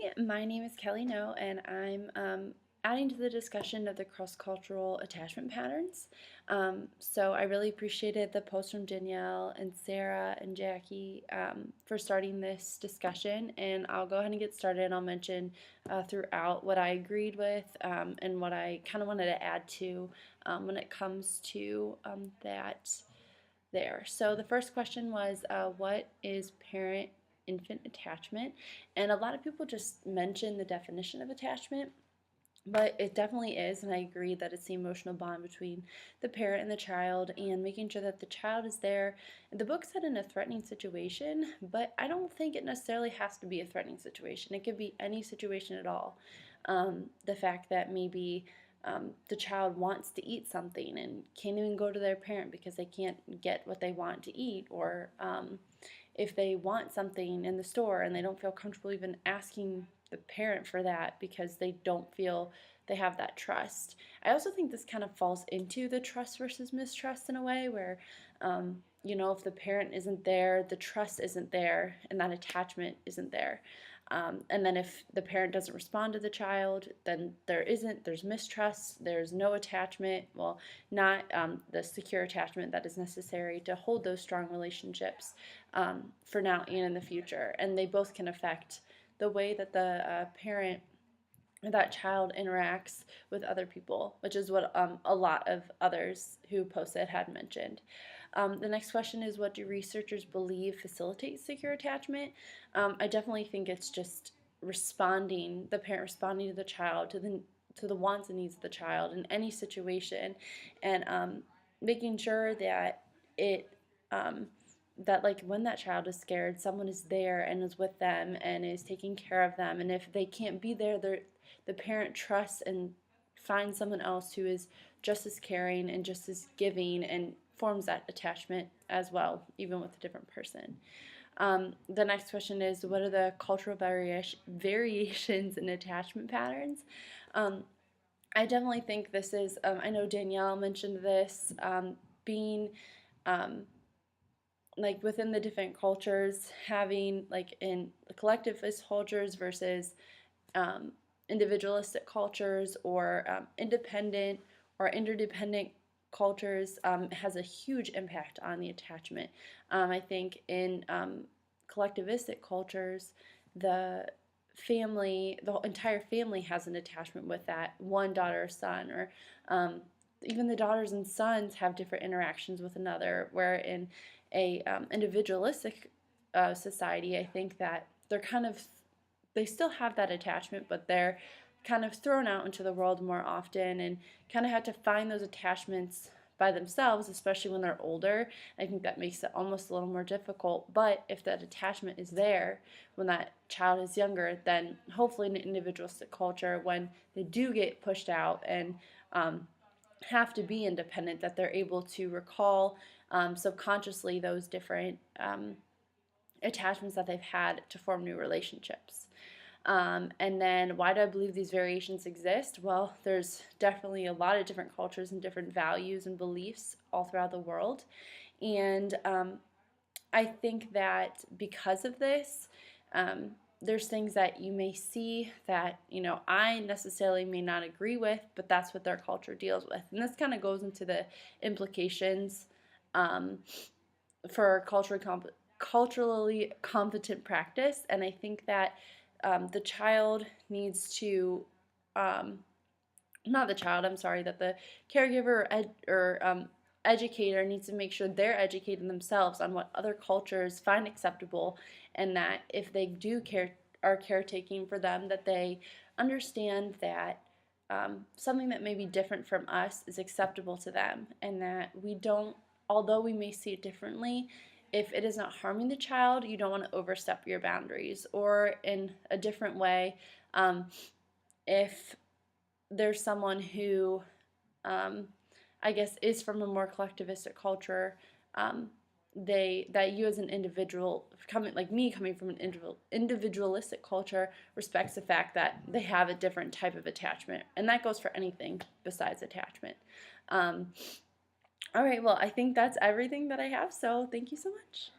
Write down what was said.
Hi, my name is Kellie Noe, and I'm adding to the discussion of the cross-cultural attachment patterns. So I really appreciated the post from Danielle and Sarah and Jackie for starting this discussion, and I'll go ahead and get started, and I'll mention throughout what I agreed with and what I kind of wanted to add to when it comes to that there. So the first question was, what is parent-infant attachment? And a lot of people just mention the definition of attachment, but it definitely is, and I agree that it's the emotional bond between the parent and the child and making sure that the child is there. The book said in a threatening situation, but I don't think it necessarily has to be a threatening situation. It could be any situation at all. The fact that maybe the child wants to eat something and can't even go to their parent because they can't get what they want to eat, or if they want something in the store and they don't feel comfortable even asking the parent for that because they don't feel they have that trust. I also think this kind of falls into the trust versus mistrust in a way where, if the parent isn't there, the trust isn't there, and that attachment isn't there. And then if the parent doesn't respond to the child, then there's mistrust, there's no attachment, well, not the secure attachment that is necessary to hold those strong relationships for now and in the future. And they both can affect the way that the parent or that child interacts with other people, which is what a lot of others who posted had mentioned. The next question is, what do researchers believe facilitates secure attachment? I definitely think it's just the parent responding to the child, to the wants and needs of the child in any situation, and making sure that that like when that child is scared, someone is there and is with them and is taking care of them. And if they can't be there, the parent trusts and finds someone else who is just as caring and just as giving and forms that attachment as well, even with a different person. The next question is, what are the cultural variations in attachment patterns? I definitely think this is, I know Danielle mentioned this, being like within the different cultures, having like in collectivist cultures versus individualistic cultures, or independent or interdependent cultures, has a huge impact on the attachment. I think in collectivistic cultures, the entire family has an attachment with that one daughter or son, or even the daughters and sons have different interactions with another, where in a individualistic society, I think that they still have that attachment, but they're kind of thrown out into the world more often and kind of have to find those attachments by themselves, especially when they're older. I think that makes it almost a little more difficult, but if that attachment is there when that child is younger, then hopefully in an individualistic culture, when they do get pushed out and have to be independent, that they're able to recall subconsciously those different attachments that they've had to form new relationships. And then, why do I believe these variations exist? Well, there's definitely a lot of different cultures and different values and beliefs all throughout the world. And I think that because of this, there's things that you may see that, I necessarily may not agree with, but that's what their culture deals with. And this kind of goes into the implications for culturally competent practice. And I think that the child needs to, not the child, I'm sorry, that the caregiver or educator needs to make sure they're educating themselves on what other cultures find acceptable, and that if they are caretaking for them, that they understand that something that may be different from us is acceptable to them, and that although we may see it differently, if it is not harming the child, you don't want to overstep your boundaries. Or in a different way, if there's someone who, I guess, is from a more collectivistic culture, that you as an individual, coming from an individualistic culture, respects the fact that they have a different type of attachment. And that goes for anything besides attachment. All right, well, I think that's everything that I have, so thank you so much.